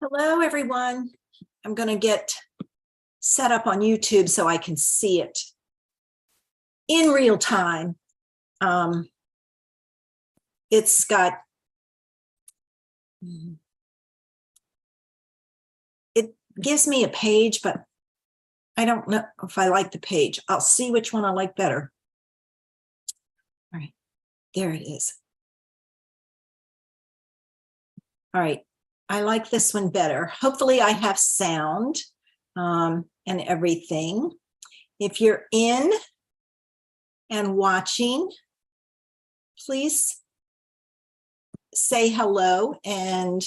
Hello, everyone. I'm going to get set up on YouTube so I can see it in real time. It's got, it gives me a page, but I don't know if I like the page. I'll see which one I like better. All right, there it is. All right, I like this one better. Hopefully I have sound and everything. If you're in and watching, please say hello and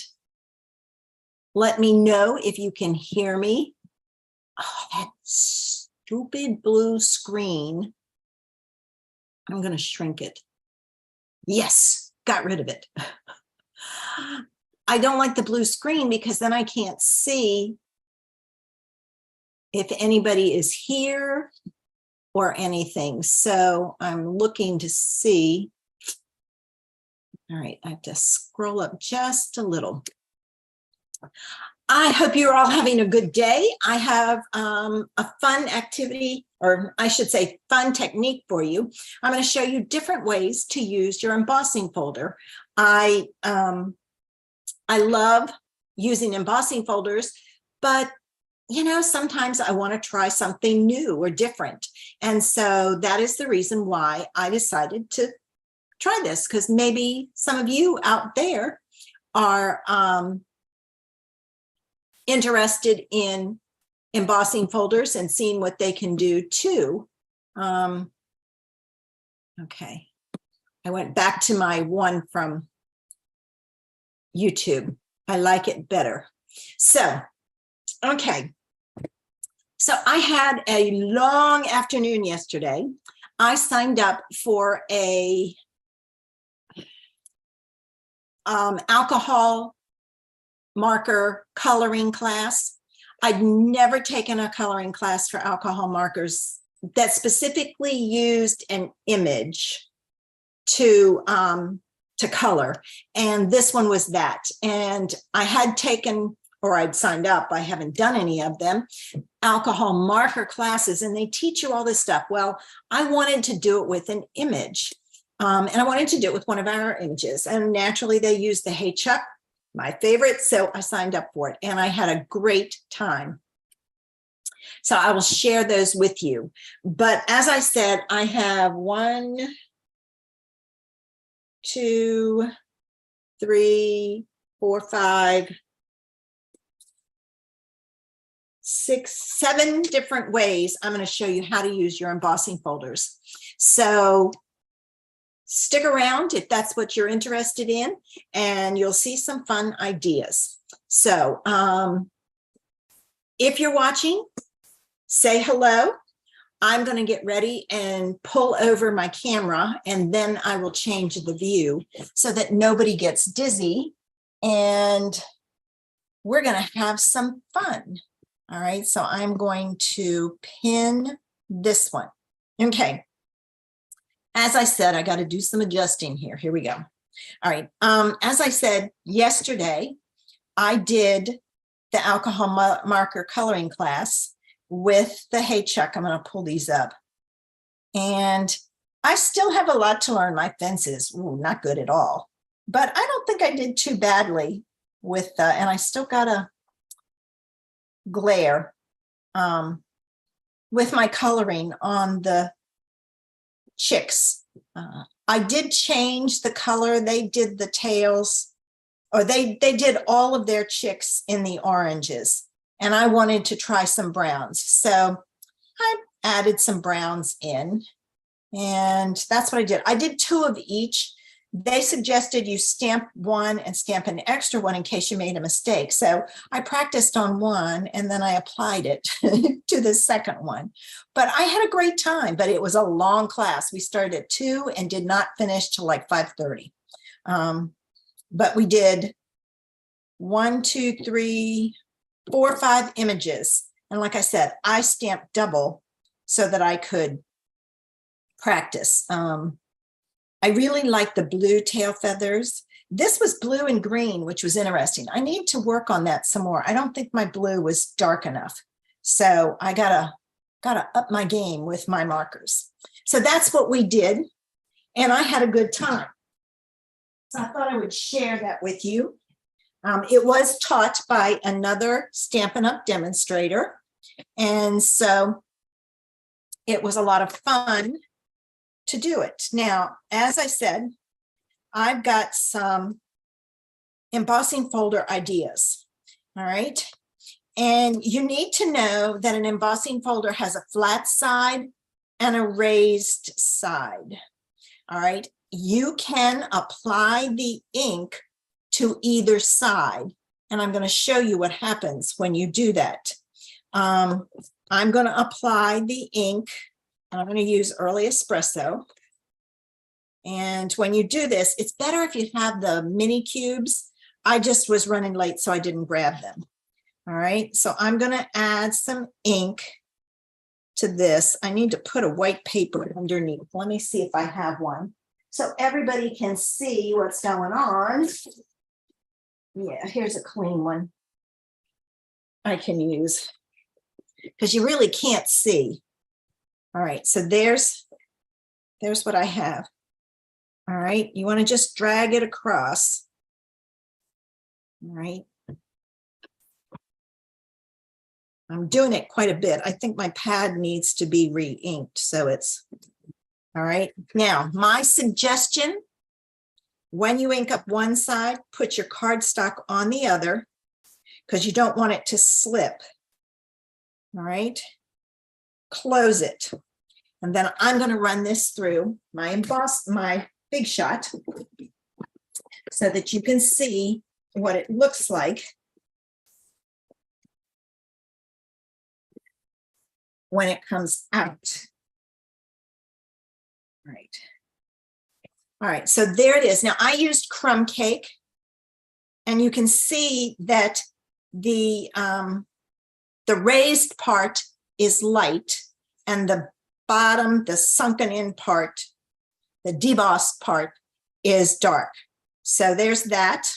let me know if you can hear me. Oh, that stupid blue screen. I'm going to shrink it. Yes, got rid of it. I don't like the blue screen because then I can't see if anybody is here or anything. So I'm looking to see. All right, I have to scroll up just a little. I hope you're all having a good day. I have a fun activity, or I should say fun technique for you. I'm going to show you different ways to use your embossing folder. I love using embossing folders, but you know, sometimes I want to try something new or different. And so that is the reason why I decided to try this, because maybe some of you out there are interested in embossing folders and seeing what they can do too. Okay, I went back to my one from YouTube. I like it better. So, okay. So I had a long afternoon yesterday. I signed up for a alcohol marker coloring class. I'd never taken a coloring class for alcohol markers that specifically used an image to color. And this one was that. And I had taken, or I'd signed up, I haven't done any of them, alcohol marker classes, and they teach you all this stuff. Well, I wanted to do it with an image. And I wanted to do it with one of our images. And naturally they used the Hey Chuck, my favorite. So I signed up for it and I had a great time. So I will share those with you. But as I said, I have 1, 2, 3, 4, 5, 6, 7 different ways I'm going to show you how to use your embossing folders. So stick around if that's what you're interested in, and you'll see some fun ideas. So if you're watching, say hello. I'm going to get ready and pull over my camera, and then I will change the view so that nobody gets dizzy, and we're going to have some fun. All right, so I'm going to pin this one. Okay. As I said, I got to do some adjusting here. Here we go. All right. As I said yesterday, I did the alcohol marker coloring class with the Hey Chuck. I'm going to pull these up. And I still have a lot to learn. My fences, not good at all. But I don't think I did too badly with, and I still got a glare with my coloring on the chicks. I did change the color. They did the tails, or they did all of their chicks in the oranges, and I wanted to try some browns. So I added some browns in, and that's what I did. I did 2 of each. They suggested you stamp one and stamp an extra one in case you made a mistake. So I practiced on one and then I applied it to the second one. But I had a great time, but it was a long class. We started at 2 and did not finish till like 5:30. But we did 1, 2, 3, 4, 5 images. And like I said, I stamped double so that I could practice. I really like the blue tail feathers. This was blue and green, which was interesting. I need to work on that some more. I don't think my blue was dark enough. So I gotta up my game with my markers. So that's what we did. And I had a good time. So I thought I would share that with you. It was taught by another Stampin' Up! Demonstrator. And so it was a lot of fun to do it. Now, as I said, I've got some embossing folder ideas. All right. And you need to know that an embossing folder has a flat side and a raised side. All right. You can apply the ink to either side. And I'm going to show you what happens when you do that. I'm going to apply the ink, and I'm going to use early espresso. And when you do this, it's better if you have the mini cubes. I just was running late, so I didn't grab them. All right, so I'm going to add some ink to this. I need to put a white paper underneath. Let me see if I have one, so everybody can see what's going on. Yeah, here's a clean one I can use, because you really can't see. All right, so there's what I have. All right, you want to just drag it across. All right. I'm doing it quite a bit. I think my pad needs to be re-inked, so it's all right. Now, my suggestion, when you ink up one side, put your cardstock on the other, because you don't want it to slip. All right, close it. And then I'm going to run this through my Big Shot so that you can see what it looks like when it comes out. All right. All right, so there it is. Now I used crumb cake, and you can see that the raised part is light, and the bottom, the sunken in part, the debossed part, is dark. So there's that.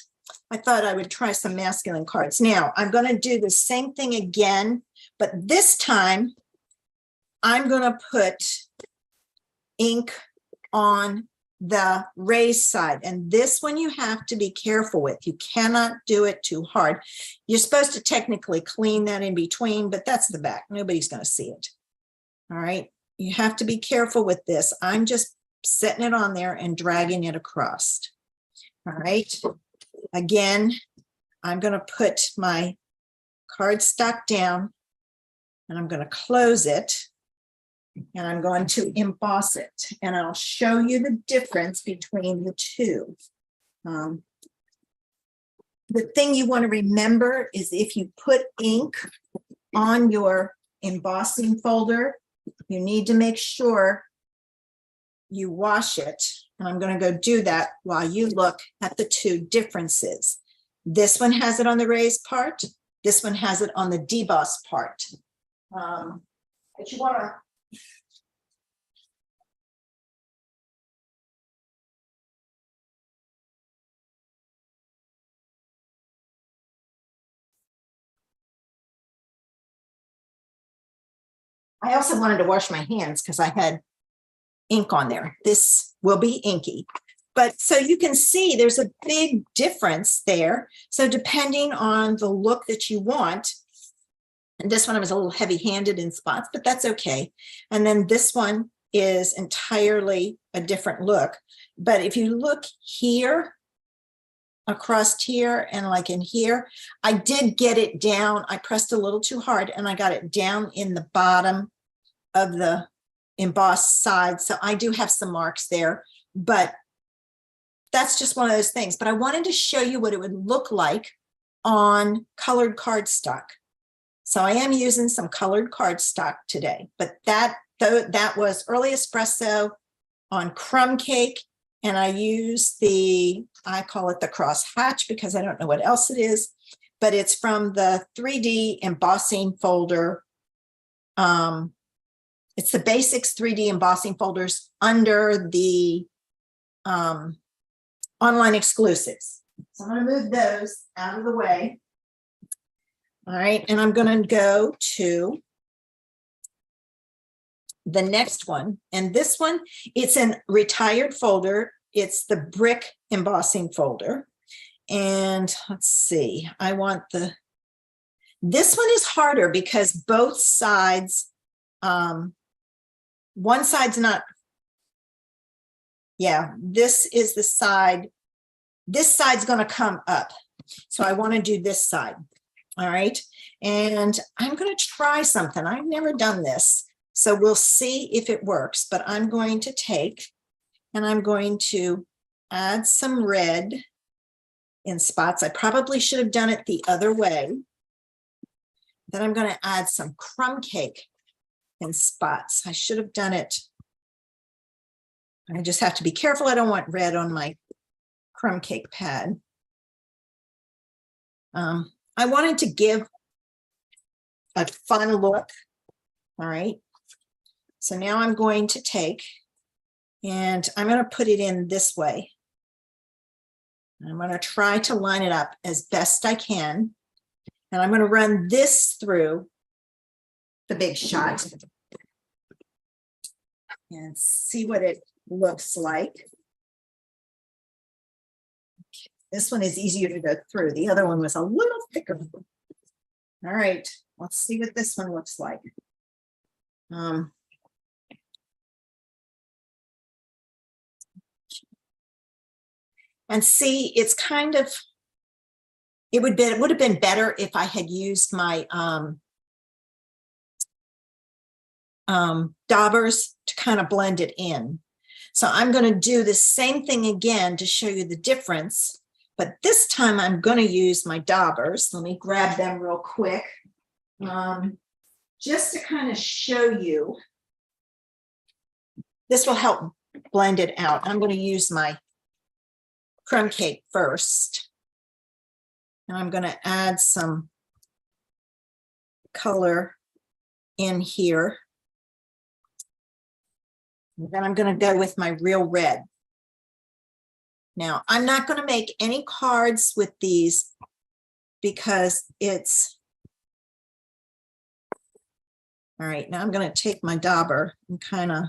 I thought I would try some masculine cards. Now I'm going to do the same thing again, but this time I'm going to put ink on the raised side, and this one you have to be careful with. You cannot do it too hard. You're supposed to technically clean that in between, but that's the back. Nobody's going to see it. All right, you have to be careful with this. I'm just setting it on there and dragging it across. All right, again, I'm going to put my cardstock down, and I'm going to close it. And I'm going to emboss it, and I'll show you the difference between the two. The thing you want to remember is if you put ink on your embossing folder, you need to make sure you wash it. And I'm going to go do that while you look at the two differences. This one has it on the raised part. This one has it on the debossed part. But you want to I also wanted to wash my hands because I had ink on there. This will be inky. But so you can see there's a big difference there. So depending on the look that you want, and this one I was a little heavy-handed in spots, but that's okay. And then this one is entirely a different look. But if you look here, across here, and like in here, I did get it down. I pressed a little too hard, and I got it down in the bottom of the embossed side. So I do have some marks there, but that's just one of those things. But I wanted to show you what it would look like on colored cardstock. So I am using some colored cardstock today, but that was early espresso on crumb cake. And I use I call it the cross hatch because I don't know what else it is, but it's from the 3D embossing folder. It's the Basics 3D embossing folders under the online exclusives. So I'm going to move those out of the way. All right, and I'm going to go to the next one. And this one, it's an retired folder. It's the brick embossing folder. And let's see, I want this one is harder because both sides, one side's not, yeah, this is the side, this side's going to come up. So I want to do this side. All right. And I'm going to try something. I've never done this. So we'll see if it works, but I'm going to take and I'm going to add some red in spots. I probably should have done it the other way. Then I'm going to add some crumb cake in spots. I should have done it. I just have to be careful. I don't want red on my crumb cake pad. I wanted to give a fun look. All right. So now I'm going to take and I'm going to put it in this way. I'm going to try to line it up as best I can. And I'm going to run this through the big shot and see what it looks like. This one is easier to go through. The other one was a little thicker. All right, let's see what this one looks like. And see, it's kind of, it would have been better if I had used my daubers to kind of blend it in. So I'm going to do the same thing again to show you the difference, but this time I'm going to use my daubers. Let me grab them real quick, just to kind of show you. This will help blend it out. I'm going to use my crumb cake first. And I'm going to add some color in here. And then I'm going to go with my real red. Now, I'm not going to make any cards with these because it's, all right, now I'm going to take my dauber and kind of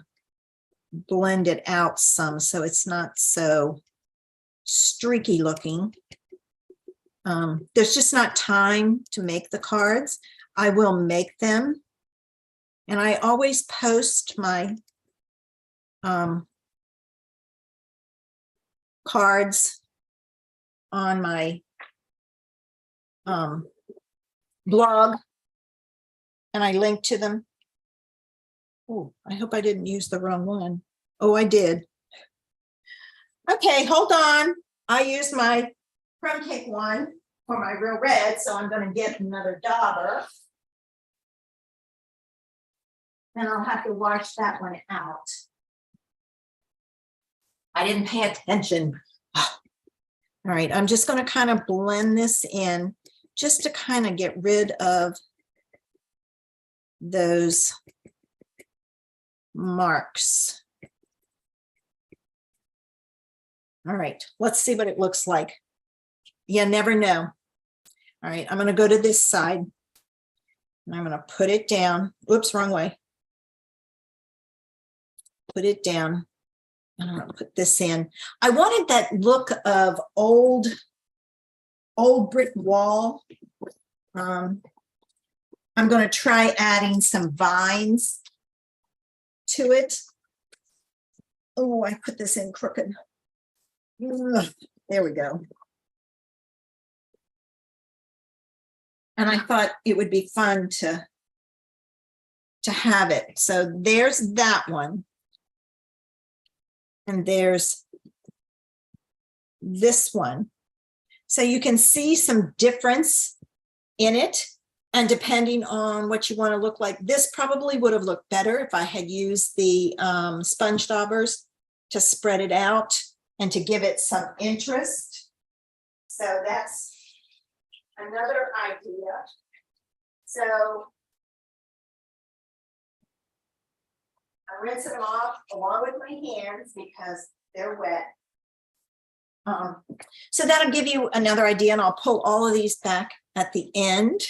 blend it out some so it's not so streaky looking. There's just not time to make the cards. I will make them. And I always post my cards on my blog, and I link to them. Oh, I hope I didn't use the wrong one. Oh, I did. Okay, hold on. I used my crumb cake one for my real red, so I'm going to get another dauber. And I'll have to wash that one out. I didn't pay attention. All right, I'm just going to kind of blend this in just to kind of get rid of those marks. All right, let's see what it looks like. You never know. All right, I'm going to go to this side. And I'm going to put it down. Oops, wrong way. Put it down. I'm going to put this in. I wanted that look of old brick wall. I'm going to try adding some vines to it. Oh, I put this in crooked. Ugh, there we go. And I thought it would be fun to have it. So there's that one. And there's this one. So you can see some difference in it. And depending on what you want to look like, this probably would have looked better if I had used the sponge daubers to spread it out and to give it some interest. So that's another idea. So I rinse them off along with my hands because they're wet. So that'll give you another idea, and I'll pull all of these back at the end.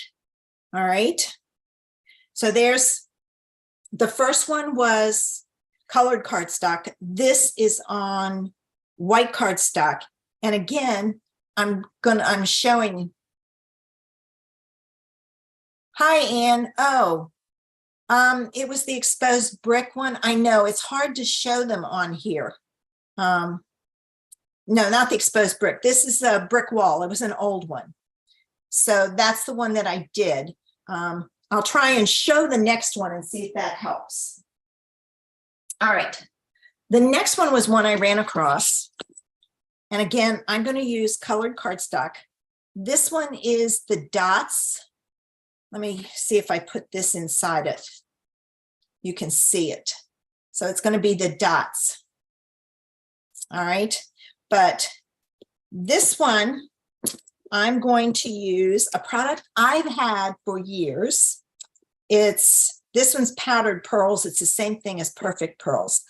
All right. So there's the first one was colored cardstock. This is on white cardstock. And again, I'm showing. Hi, Ann. Oh, it was the exposed brick one. I know it's hard to show them on here. No, not the exposed brick. This is a brick wall. It was an old one. So that's the one that I did. I'll try and show the next one and see if that helps. All right. The next one was one I ran across. And again, I'm going to use colored cardstock. This one is the dots. Let me see if I put this inside it. You can see it. So it's going to be the dots. All right. But this one, I'm going to use a product I've had for years. This one's powdered pearls. It's the same thing as perfect pearls.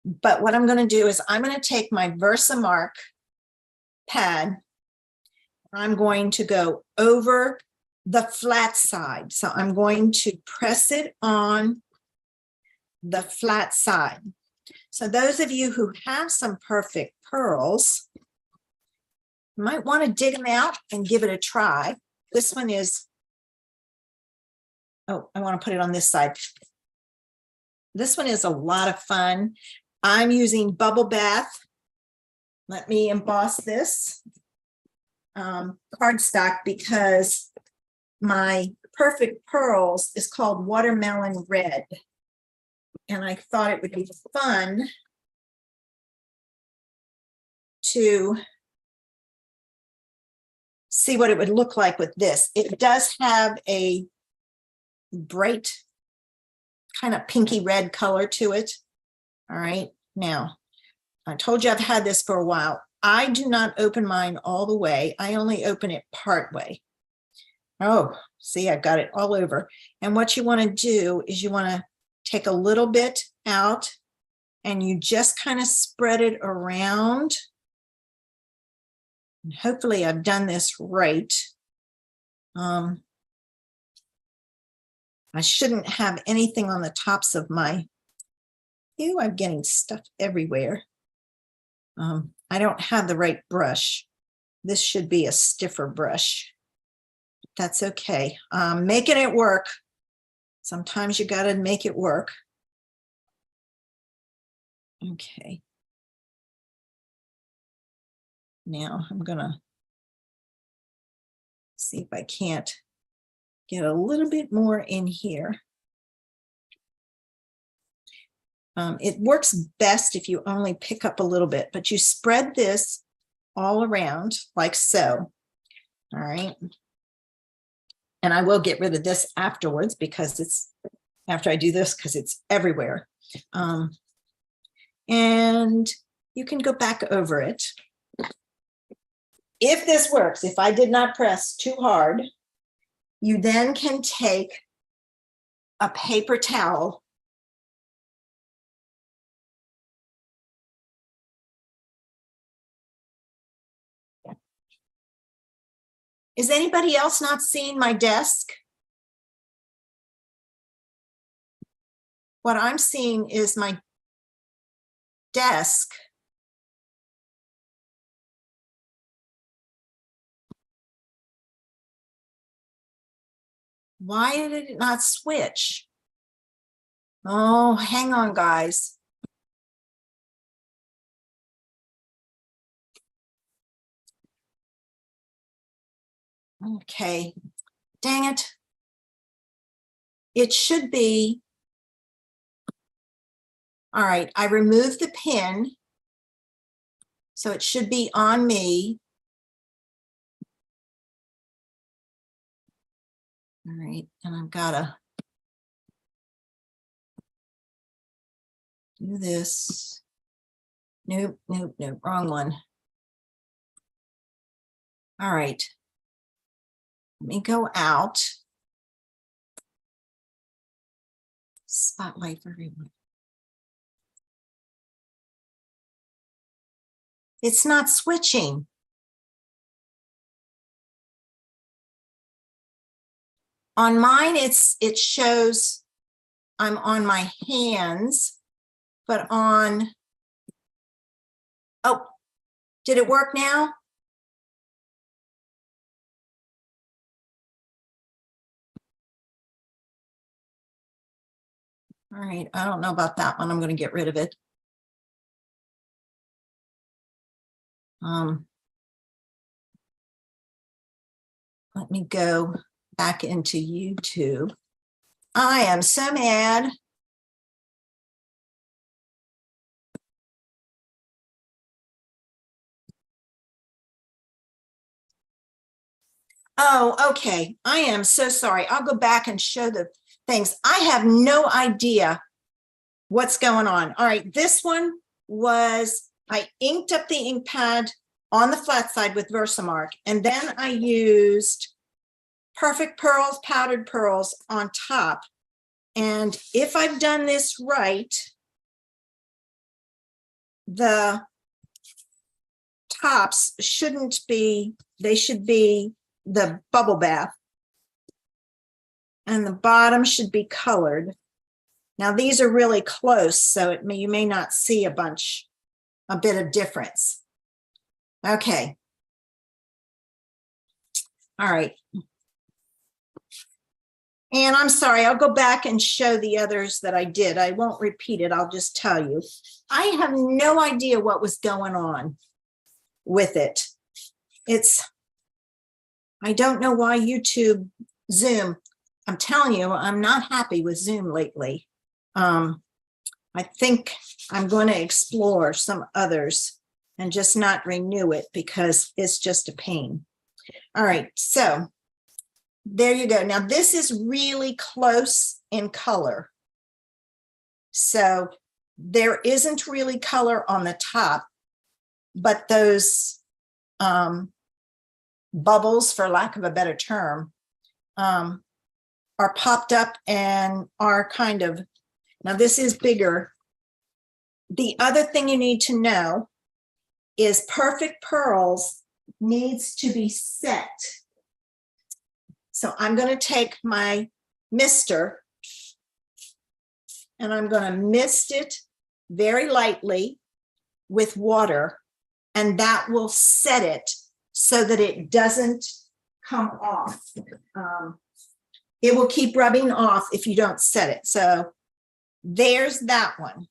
But what I'm going to do is I'm going to take my Versamark pad. I'm going to go over the flat side. So I'm going to press it on the flat side. So those of you who have some perfect pearls might want to dig them out and give it a try. This one is, oh, I want to put it on this side. This one is a lot of fun. I'm using Bubble Bath. Let me emboss this cardstock because my perfect pearls is called Watermelon Red. And I thought it would be fun to see what it would look like with this. It does have a bright kind of pinky red color to it. All right. Now, I told you I've had this for a while. I do not open mine all the way. I only open it part way. Oh, see, I've got it all over. And what you want to do is you want to take a little bit out and you just kind of spread it around. And hopefully I've done this right. I shouldn't have anything on the tops of my, ew, I'm getting stuff everywhere. I don't have the right brush. This should be a stiffer brush. That's okay. Making it work. Sometimes you got to make it work. Okay. Now I'm going to see if I can't get a little bit more in here. It works best if you only pick up a little bit, but you spread this all around like so. All right. And I will get rid of this afterwards because it's after I do this because it's everywhere. And you can go back over it. If this works, if I did not press too hard, you then can take a paper towel Is anybody else not seeing my desk? What I'm seeing is my desk. Why did it not switch? Oh, hang on, guys. Okay, dang it. It should be. All right, I removed the pin, so it should be on me. All right, and I've got to do this. Nope, nope, nope, wrong one. All right, let me go out. Spotlight for everyone. It's not switching. On mine, it shows I'm on my hands, but on, oh, did it work now? All right, I don't know about that one. I'm going to get rid of it. Let me go back into YouTube. I am so mad. Oh, okay. I am so sorry. I'll go back and show the things. I have no idea what's going on. All right, this one was, I inked up the ink pad on the flat side with Versamark, and then I used Perfect Pearls, powdered pearls on top. And if I've done this right, the tops shouldn't be, they should be the bubble bath. And the bottom should be colored. Now these are really close, so you may not see a bit of difference. Okay. All right. And I'm sorry, I'll go back and show the others that I did. I won't repeat it, I'll just tell you. I have no idea what was going on with it. I don't know why Zoom, I'm telling you, I'm not happy with Zoom lately. I think I'm going to explore some others and just not renew it because it's just a pain. All right, so there you go. Now this is really close in color. So there isn't really color on the top, but those bubbles, for lack of a better term, are popped up and are kind of, now this is bigger. The other thing you need to know is Perfect Pearls needs to be set. So I'm going to take my mister and I'm going to mist it very lightly with water, and that will set it so that it doesn't come off. It will keep rubbing off if you don't set it. So there's that one.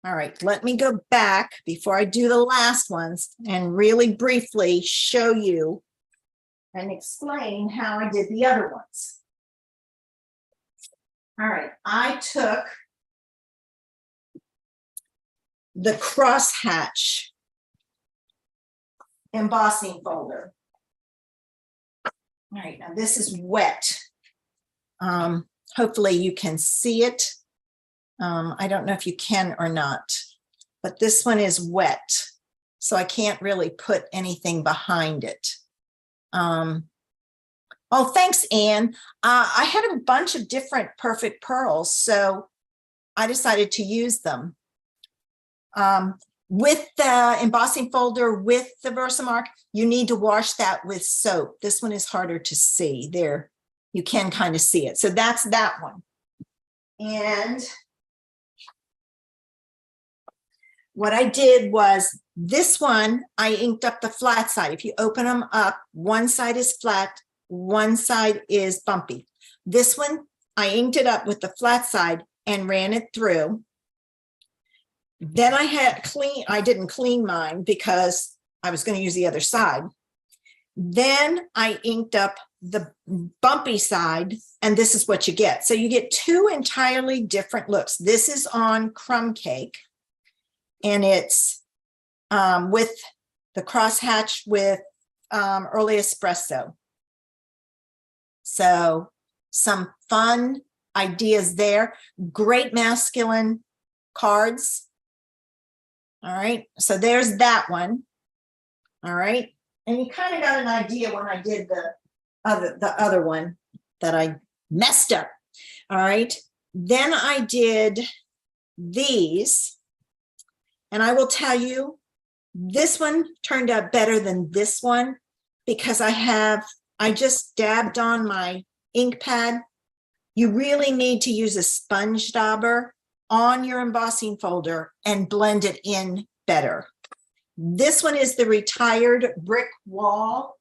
All right, let me go back before I do the last ones and really briefly show you and explain how I did the other ones. All right, I took the crosshatch embossing folder. All right, now this is wet. Hopefully you can see it. I don't know if you can or not, but this one is wet, so I can't really put anything behind it. Oh, thanks, Anne. I had a bunch of different Perfect Pearls, so I decided to use them. With the embossing folder, with the Versamark, you need to wash that with soap. This one is harder to see. There, you can kind of see it. So that's that one. And what I did was this one, I inked up the flat side. If you open them up, one side is flat, one side is bumpy. This one, I inked it up with the flat side and ran it through. Then I didn't clean mine because I was going to use the other side. Then I inked up the bumpy side, and this is what you get. So you get two entirely different looks. This is on Crumb Cake, and it's with the crosshatch with Early Espresso. So some fun ideas there. Great masculine cards. All right, so there's that one. All right, and you kind of got an idea when I did the other one that I messed up. All right, then I did these, and I will tell you, This one turned out better than this one because I just dabbed on my ink pad. You really need to use a sponge dauber on your embossing folder and blend it in better. This one is the retired brick wall.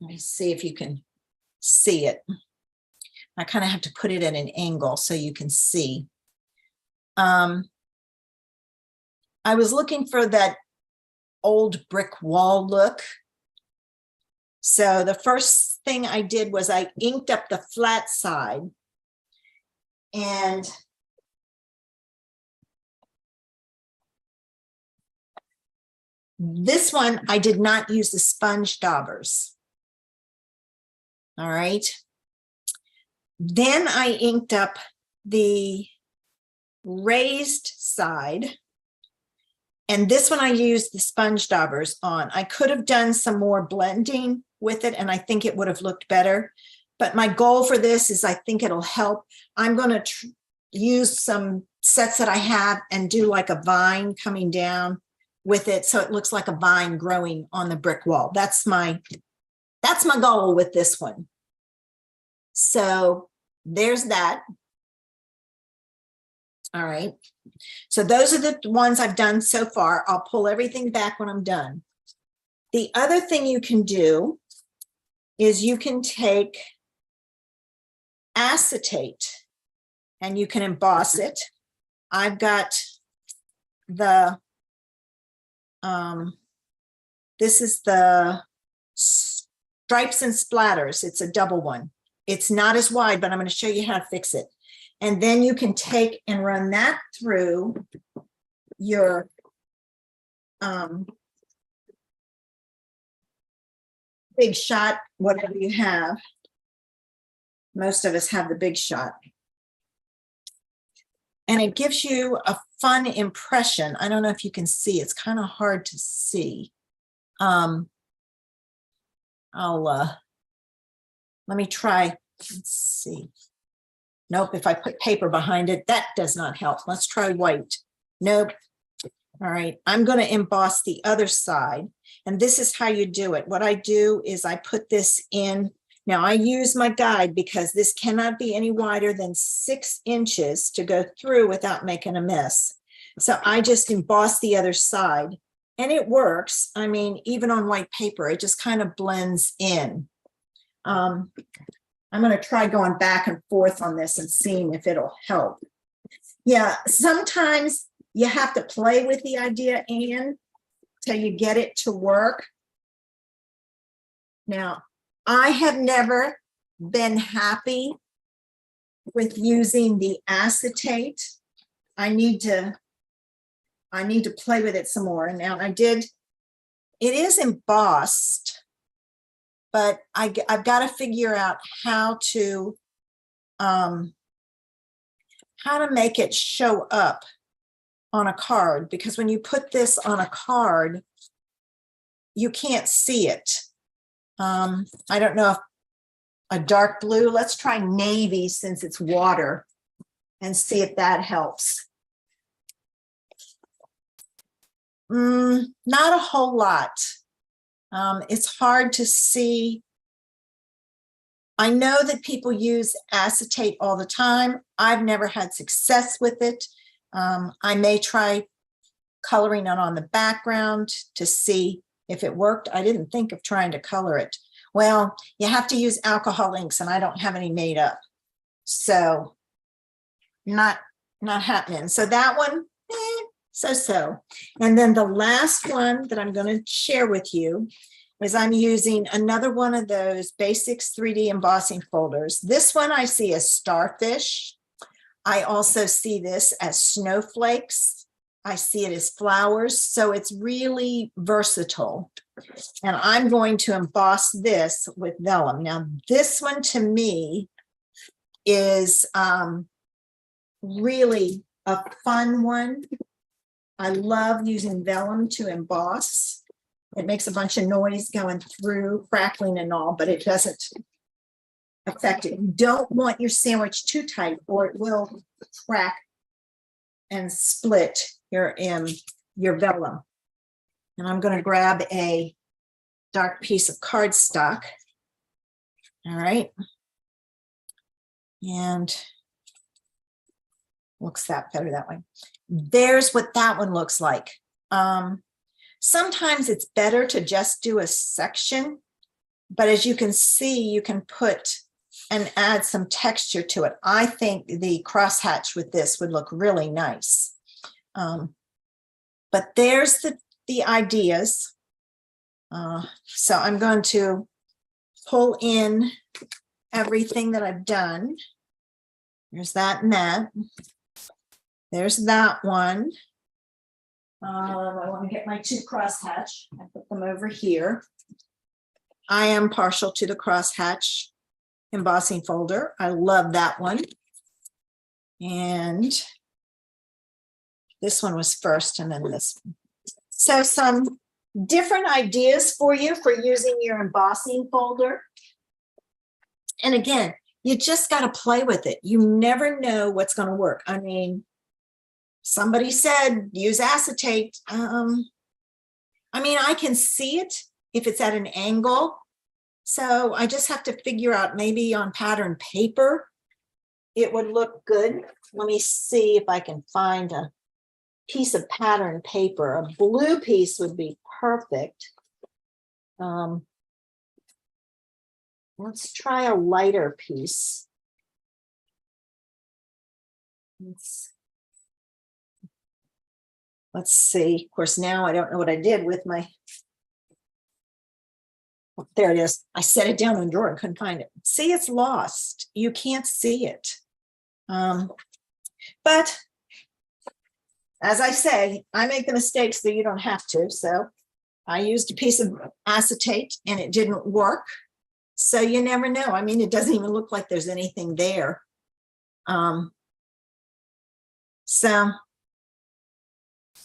Let me see if you can see it. I kind of have to put it at an angle so you can see. I was looking for that old brick wall look. So the first thing I did was I inked up the flat side, and this one I did not use the sponge daubers. All right. Then I inked up the raised side, and this one I used the sponge daubers on. I could have done some more blending with it, and I think it would have looked better. But my goal for this is I think it'll help. I'm going to use some sets that I have and do like a vine coming down with it, so it looks like a vine growing on the brick wall. That's my goal with this one. So there's that. All right. So those are the ones I've done so far. I'll pull everything back when I'm done. The other thing you can do is you can take acetate and you can emboss it. I've got the, this is the Stripes and Splatters. It's a double one. It's not as wide, but I'm going to show you how to fix it. And then you can take and run that through your Big Shot, whatever you have. Most of us have the Big Shot. And it gives you a fun impression. I don't know if you can see. It's kind of hard to see. Let me try. Let's see. Nope, if I put paper behind it, that does not help. Let's try white. Nope. All right, I'm going to emboss the other side. And this is how you do it. What I do is I put this in. Now I use my guide because this cannot be any wider than 6 inches to go through without making a mess. So I just emboss the other side and it works. I mean, even on white paper, it just kind of blends in. I'm going to try going back and forth on this and seeing if it'll help. Yeah, sometimes you have to play with the idea, Anne, till you get it to work. Now, I have never been happy with using the acetate. I need to play with it some more. Now it is embossed, but I've got to figure out how to make it show up on a card, because when you put this on a card, you can't see it. I don't know if a dark blue, let's try navy since it's water and see if that helps. Not a whole lot. It's hard to see. I know that people use acetate all the time. I've never had success with it. I may try coloring it on the background to see if it worked. I didn't think of trying to color it. Well, you have to use alcohol inks and I don't have any made up. So not happening. So that one, so. And then the last one that I'm going to share with you is I'm using another one of those Basics 3D embossing folders. This one I see as starfish. I also see this as snowflakes. I see it as flowers. So it's really versatile. And I'm going to emboss this with vellum. Now, this one to me is really a fun one. I love using vellum to emboss. It makes a bunch of noise going through, crackling and all, but it doesn't affect it. You don't want your sandwich too tight or it will crack and split your vellum. And I'm going to grab a dark piece of cardstock. All right. And looks that better that way. There's what that one looks like. Sometimes it's better to just do a section, but as you can see, you can put and add some texture to it. I think the crosshatch with this would look really nice. But there's the ideas. So I'm going to pull in everything that I've done. There's that and that. There's that one. I want to get my two crosshatch. I put them over here. I am partial to the crosshatch embossing folder. I love that one. And this one was first, and then this one. So some different ideas for you for using your embossing folder. And again, you just got to play with it. You never know what's going to work. I mean, somebody said use acetate. I mean, I can see it if it's at an angle. So I just have to figure out maybe on pattern paper, it would look good. Let me see if I can find a piece of pattern paper. A blue piece would be perfect. Let's try a lighter piece. Let's see. Of course, now I don't know what I did with my, oh, there it is. I set it down in the drawer and couldn't find it. See, it's lost. You can't see it. But as I say, I make the mistakes so you don't have to. So I used a piece of acetate and it didn't work. So you never know. I mean, it doesn't even look like there's anything there. So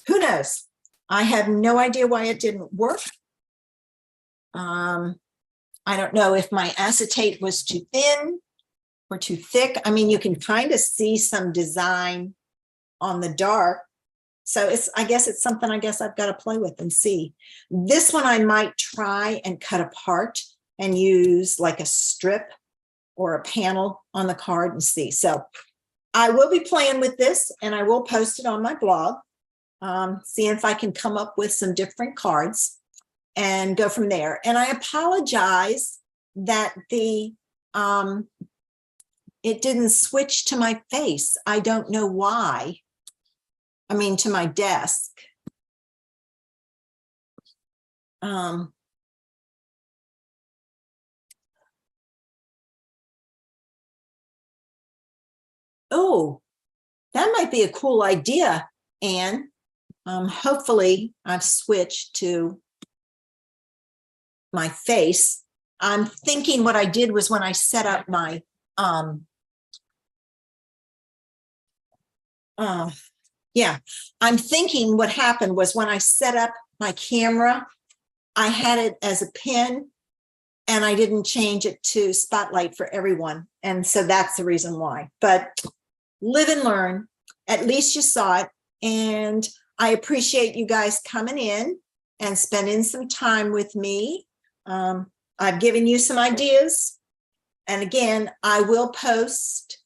who knows? I have no idea why it didn't work. I don't know if my acetate was too thin or too thick. I mean, you can kind of see some design on the dark. So I guess it's something I've got to play with and see. This one I might try and cut apart and use like a strip or a panel on the card and see. So I will be playing with this and I will post it on my blog, seeing if I can come up with some different cards and go from there. And I apologize that it didn't switch to my face. I don't know why. I mean, to my desk. Oh, that might be a cool idea, Anne. Hopefully I've switched to my face. I'm thinking what I did was when I set up my I'm thinking what happened was when I set up my camera, I had it as a pin and I didn't change it to spotlight for everyone. And so that's the reason why. But live and learn. At least you saw it. And I appreciate you guys coming in and spending some time with me. I've given you some ideas. And again, I will post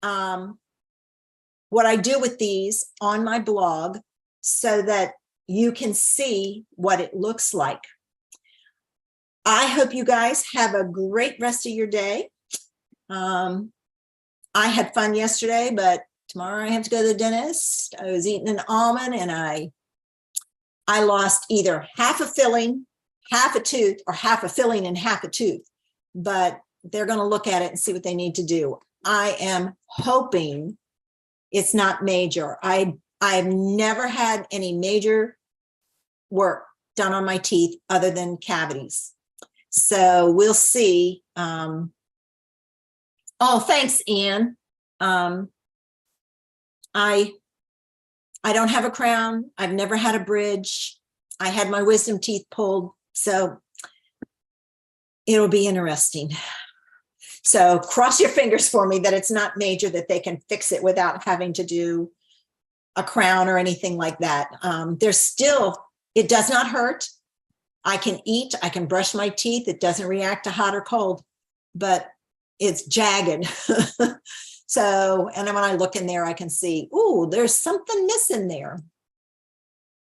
what I do with these on my blog so that you can see what it looks like. I hope you guys have a great rest of your day. I had fun yesterday, but tomorrow I have to go to the dentist. I was eating an almond and I lost either half a filling, half a tooth, or half a filling and half a tooth. But they're going to look at it and see what they need to do. I am hoping it's not major. I've never had any major work done on my teeth other than cavities. So we'll see. Oh, thanks, Anne. I don't have a crown. I've never had a bridge. I had my wisdom teeth pulled. So it'll be interesting. So cross your fingers for me that it's not major, that they can fix it without having to do a crown or anything like that. There's still, it does not hurt. I can eat, I can brush my teeth. It doesn't react to hot or cold, but it's jagged. So, and then when I look in there, I can see, ooh, there's something missing there.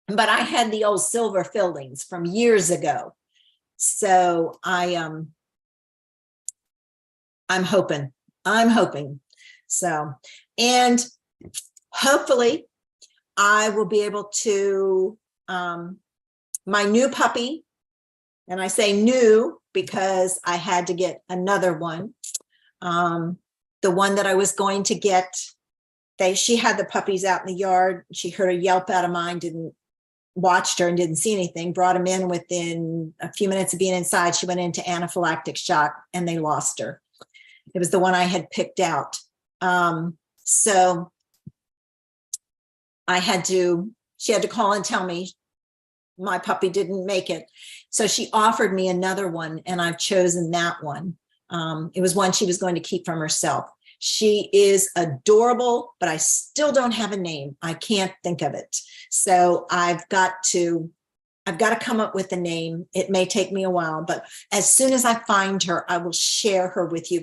But I had the old silver fillings from years ago. So I'm hoping. So, and hopefully I will be able to, my new puppy, and I say new because I had to get another one. The one that I was going to get, she had the puppies out in the yard. She heard a yelp out of mine, watched her and didn't see anything, brought him in. Within a few minutes of being inside, she went into anaphylactic shock and they lost her. It was the one I had picked out. So she had to call and tell me my puppy didn't make it. So she offered me another one and I've chosen that one. It was one she was going to keep from herself. She is adorable, but I still don't have a name. I can't think of it. So I've got to come up with a name. It may take me a while, but as soon as I find her, I will share her with you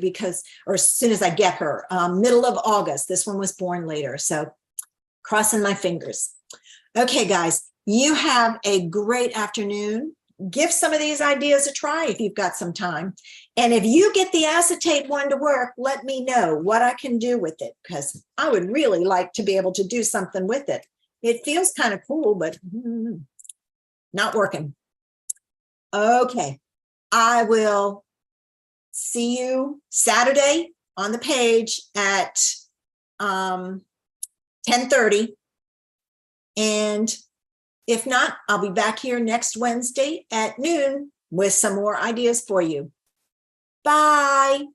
or as soon as I get her, middle of August. This one was born later. So crossing my fingers. Okay, guys, you have a great afternoon. Give some of these ideas a try if you've got some time. And if you get the acetate one to work, let me know what I can do with it, because I would really like to be able to do something with it. It feels kind of cool, but not working. Okay, I will see you Saturday on the page at 10:30. And if not, I'll be back here next Wednesday at noon with some more ideas for you. Bye.